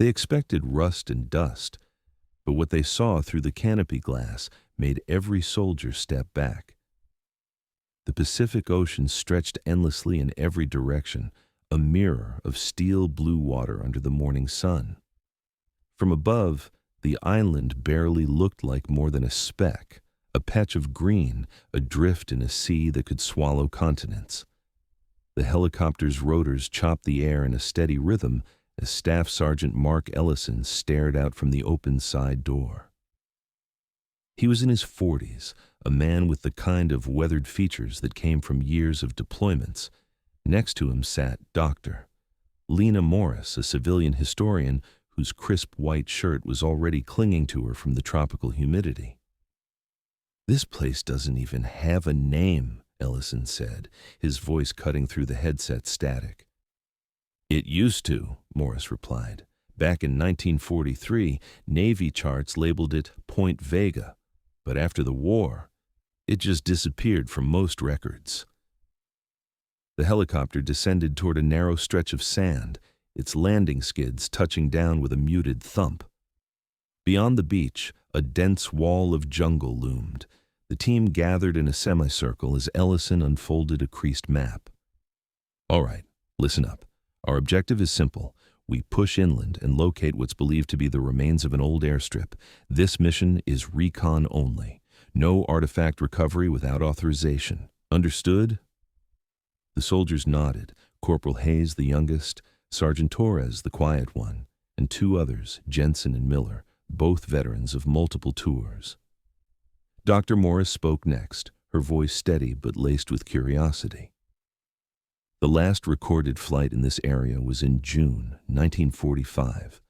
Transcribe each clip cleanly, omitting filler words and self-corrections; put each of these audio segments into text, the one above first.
They expected rust and dust, but what they saw through the canopy glass made every soldier step back. The Pacific Ocean stretched endlessly in every direction, a mirror of steel blue water under the morning sun. From above, the island barely looked like more than a speck, a patch of green adrift in a sea that could swallow continents. The helicopter's rotors chopped the air in a steady rhythm as Staff Sergeant Mark Ellison stared out from the open side door. He was in his 40s, a man with the kind of weathered features that came from years of deployments. Next to him sat Dr. Lena Morris, a civilian historian whose crisp white shirt was already clinging to her from the tropical humidity. "This place doesn't even have a name," Ellison said, his voice cutting through the headset static. "It used to," Morris replied. "Back in 1943, Navy charts labeled it Point Vega, but after the war, it just disappeared from most records." The helicopter descended toward a narrow stretch of sand, its landing skids touching down with a muted thump. Beyond the beach, a dense wall of jungle loomed. The team gathered in a semicircle as Ellison unfolded a creased map. "All right, listen up. Our objective is simple. We push inland and locate what's believed to be the remains of an old airstrip. This mission is recon only. No artifact recovery without authorization. Understood?" The soldiers nodded. Corporal Hayes, the youngest, Sergeant Torres, the quiet one, and two others, Jensen and Miller, both veterans of multiple tours. Dr. Morris spoke next, her voice steady but laced with curiosity. "The last recorded flight in this area was in June 1945.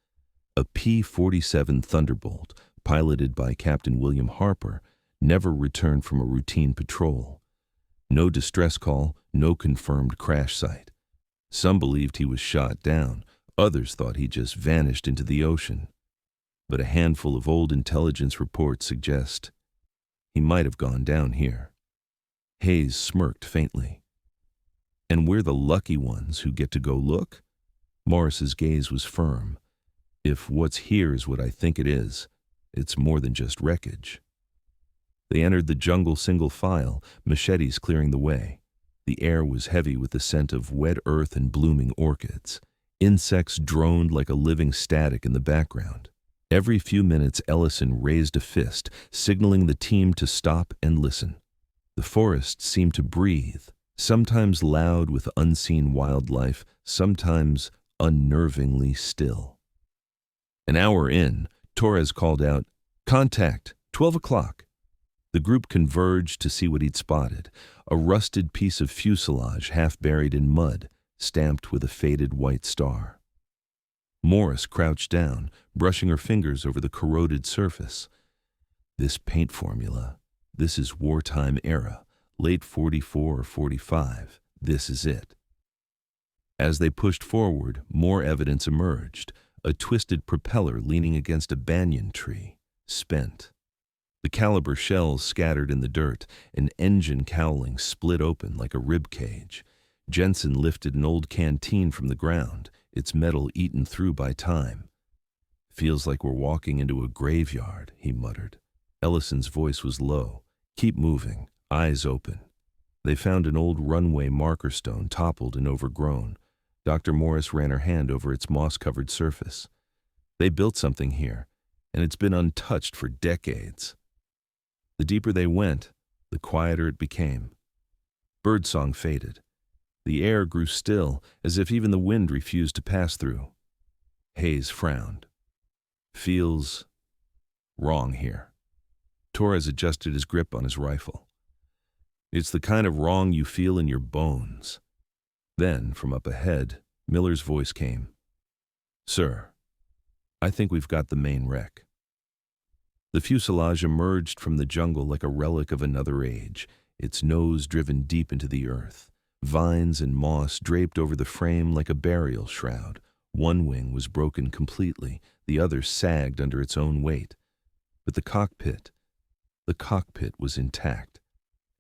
A P-47 Thunderbolt, piloted by Captain William Harper, never returned from a routine patrol. No distress call, no confirmed crash site. Some believed he was shot down, others thought he just vanished into the ocean. But a handful of old intelligence reports suggest he might have gone down here." Hayes smirked faintly. "And we're the lucky ones who get to go look?" Morris's gaze was firm. "If what's here is what I think it is, it's more than just wreckage." They entered the jungle single file, machetes clearing the way. The air was heavy with the scent of wet earth and blooming orchids. Insects droned like a living static in the background. Every few minutes, Ellison raised a fist, signaling the team to stop and listen. The forest seemed to breathe, sometimes loud with unseen wildlife, sometimes unnervingly still. An hour in, Torres called out, "Contact, 12 o'clock." The group converged to see what he'd spotted, a rusted piece of fuselage half buried in mud, stamped with a faded white star. Morris crouched down, brushing her fingers over the corroded surface. "This paint formula, this is wartime era, late 44 or 45, this is it." As they pushed forward, more evidence emerged, a twisted propeller leaning against a banyan tree, spent. The caliber shells scattered in the dirt, an engine cowling split open like a rib cage. Jensen lifted an old canteen from the ground, its metal eaten through by time. "Feels like we're walking into a graveyard," he muttered. Ellison's voice was low. "Keep moving, eyes open." They found an old runway marker stone toppled and overgrown. Dr. Morris ran her hand over its moss-covered surface. "They built something here, and it's been untouched for decades." The deeper they went, the quieter it became. Birdsong faded. The air grew still, as if even the wind refused to pass through. Hayes frowned. "Feels wrong here." Torres adjusted his grip on his rifle. "It's the kind of wrong you feel in your bones." Then, from up ahead, Miller's voice came. "Sir, I think we've got the main wreck." The fuselage emerged from the jungle like a relic of another age, its nose driven deep into the earth. Vines and moss draped over the frame like a burial shroud. One wing was broken completely, the other sagged under its own weight. But the cockpit was intact.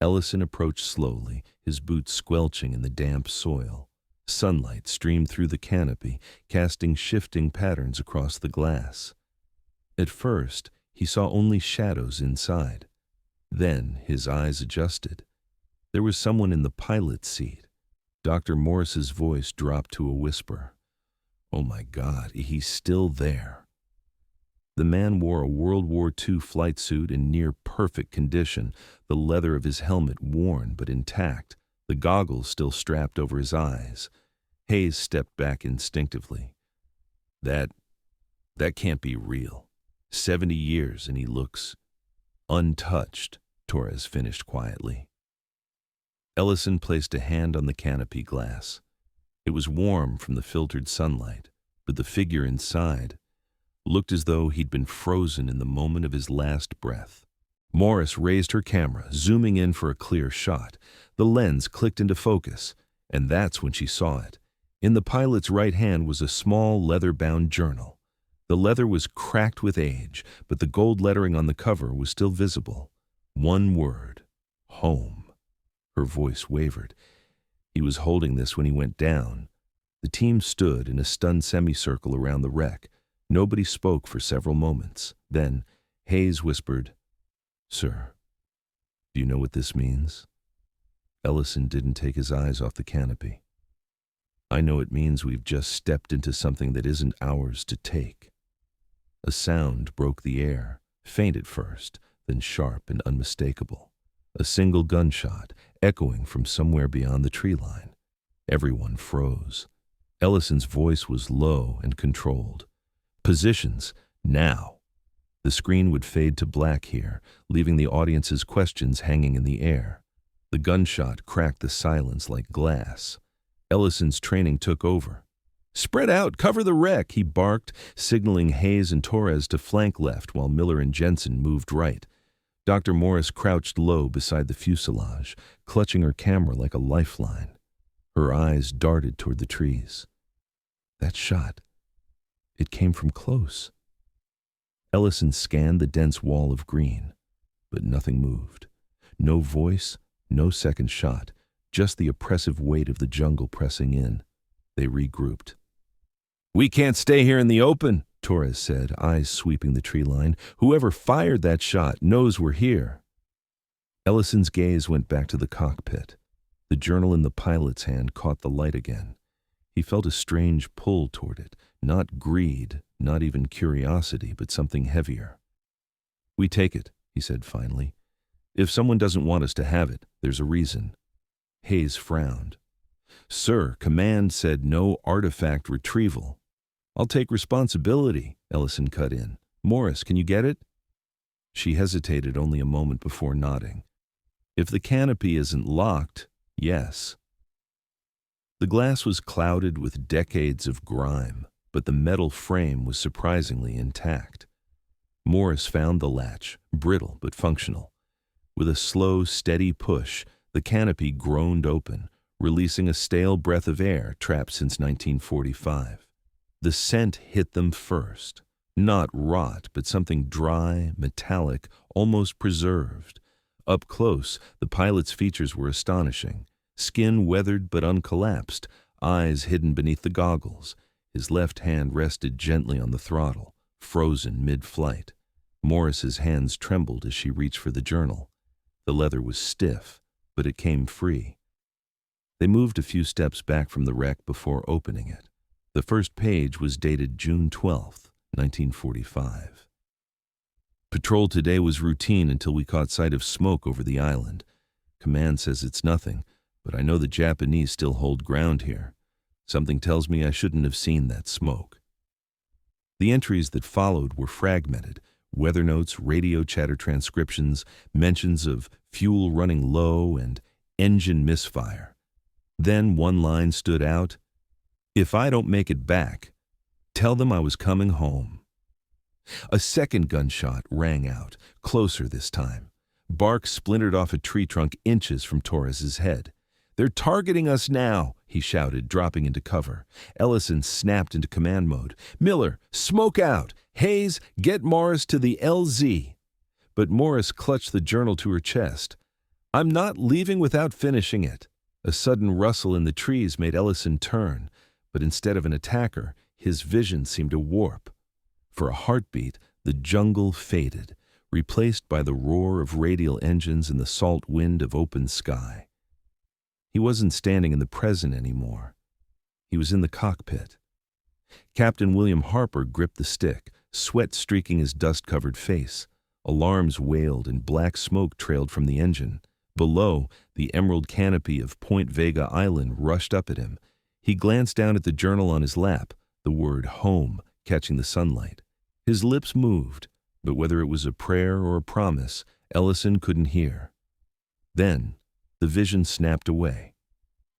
Ellison approached slowly, his boots squelching in the damp soil. Sunlight streamed through the canopy, casting shifting patterns across the glass. At first, he saw only shadows inside. Then his eyes adjusted. There was someone in the pilot's seat. Dr. Morris's voice dropped to a whisper. "Oh my God, he's still there." The man wore a World War II flight suit in near-perfect condition, the leather of his helmet worn but intact, the goggles still strapped over his eyes. Hayes stepped back instinctively. That can't be real. 70 years and he looks untouched, Torres finished quietly. Ellison placed a hand on the canopy glass. It was warm from the filtered sunlight, but the figure inside looked as though he'd been frozen in the moment of his last breath. Morris raised her camera, zooming in for a clear shot. The lens clicked into focus, and that's when she saw it. In the pilot's right hand was a small leather-bound journal. The leather was cracked with age, but the gold lettering on the cover was still visible. One word: home. Her voice wavered. He was holding this when he went down. The team stood in a stunned semicircle around the wreck. Nobody spoke for several moments. Then Hayes whispered, "Sir, do you know what this means?" Ellison didn't take his eyes off the canopy. "I know it means we've just stepped into something that isn't ours to take." A sound broke the air, faint at first, then sharp and unmistakable. A single gunshot, echoing from somewhere beyond the tree line. Everyone froze. Ellison's voice was low and controlled. "Positions, now." The screen would fade to black here, leaving the audience's questions hanging in the air. The gunshot cracked the silence like glass. Ellison's training took over. "Spread out, cover the wreck," he barked, signaling Hayes and Torres to flank left while Miller and Jensen moved right. Dr. Morris crouched low beside the fuselage, clutching her camera like a lifeline. Her eyes darted toward the trees. That shot, it came from close. Ellison scanned the dense wall of green, but nothing moved. No voice, no second shot, just the oppressive weight of the jungle pressing in. They regrouped. "We can't stay here in the open," Torres said, eyes sweeping the tree line. "Whoever fired that shot knows we're here." Ellison's gaze went back to the cockpit. The journal in the pilot's hand caught the light again. He felt a strange pull toward it, not greed, not even curiosity, but something heavier. "We take it," he said finally. "If someone doesn't want us to have it, there's a reason." Hayes frowned. "Sir, command said no artifact retrieval." "I'll take responsibility," Ellison cut in. "Morris, can you get it?" She hesitated only a moment before nodding. "If the canopy isn't locked, yes." The glass was clouded with decades of grime, but the metal frame was surprisingly intact. Morris found the latch, brittle but functional. With a slow, steady push, the canopy groaned open, releasing a stale breath of air trapped since 1945. The scent hit them first. Not rot, but something dry, metallic, almost preserved. Up close, the pilot's features were astonishing. Skin weathered but uncollapsed, eyes hidden beneath the goggles. His left hand rested gently on the throttle, frozen mid-flight. Morris's hands trembled as she reached for the journal. The leather was stiff, but it came free. They moved a few steps back from the wreck before opening it. The first page was dated June 12, 1945. "Patrol today was routine until we caught sight of smoke over the island. Command says it's nothing, but I know the Japanese still hold ground here. Something tells me I shouldn't have seen that smoke." The entries that followed were fragmented. Weather notes, radio chatter transcriptions, mentions of fuel running low and engine misfire. Then one line stood out: "If I don't make it back, tell them I was coming home." A second gunshot rang out, closer this time. Bark splintered off a tree trunk inches from Torres's head. "They're targeting us now," he shouted, dropping into cover. Ellison snapped into command mode. "Miller, smoke out! Hayes, get Morris to the LZ." But Morris clutched the journal to her chest. "I'm not leaving without finishing it." A sudden rustle in the trees made Ellison turn, but instead of an attacker, his vision seemed to warp. For a heartbeat, the jungle faded, replaced by the roar of radial engines and the salt wind of open sky. He wasn't standing in the present anymore. He was in the cockpit. Captain William Harper gripped the stick, sweat streaking his dust-covered face. Alarms wailed and black smoke trailed from the engine. Below, the emerald canopy of Point Vega Island rushed up at him. He glanced down at the journal on his lap, the word home catching the sunlight. His lips moved, but whether it was a prayer or a promise, Ellison couldn't hear. Then, the vision snapped away.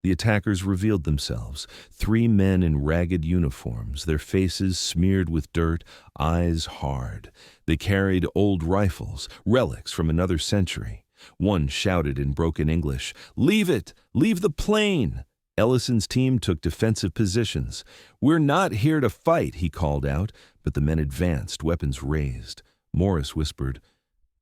The attackers revealed themselves, 3 men in ragged uniforms, their faces smeared with dirt, eyes hard. They carried old rifles, relics from another century. One shouted in broken English, "Leave it! Leave the plane!" Ellison's team took defensive positions. "We're not here to fight," he called out, but the men advanced, weapons raised. Morris whispered,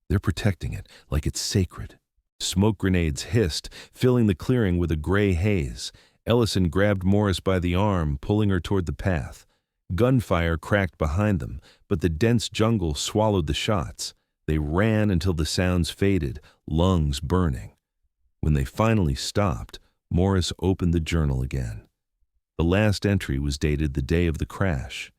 "They're protecting it like it's sacred." Smoke grenades hissed, filling the clearing with a gray haze. Ellison grabbed Morris by the arm, pulling her toward the path. Gunfire cracked behind them, but the dense jungle swallowed the shots. They ran until the sounds faded, lungs burning. When they finally stopped, Morris opened the journal again. The last entry was dated the day of the crash.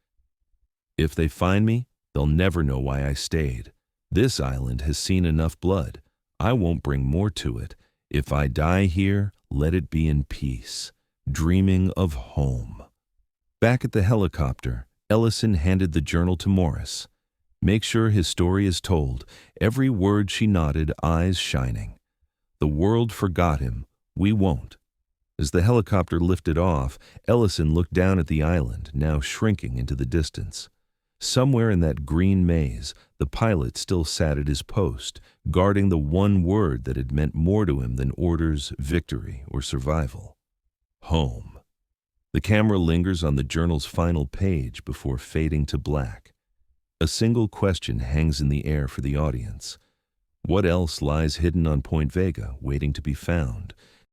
"If they find me, they'll never know why I stayed. This island has seen enough blood. I won't bring more to it. If I die here, let it be in peace, dreaming of home." Back at the helicopter, Ellison handed the journal to Morris. "Make sure his story is told." Every word she nodded, eyes shining. "The world forgot him. We won't." As the helicopter lifted off, Ellison looked down at the island, now shrinking into the distance. Somewhere in that green maze, the pilot still sat at his post, guarding the one word that had meant more to him than orders, victory, or survival. Home. The camera lingers on the journal's final page before fading to black. A single question hangs in the air for the audience. What else lies hidden on Point Vega, waiting to be found?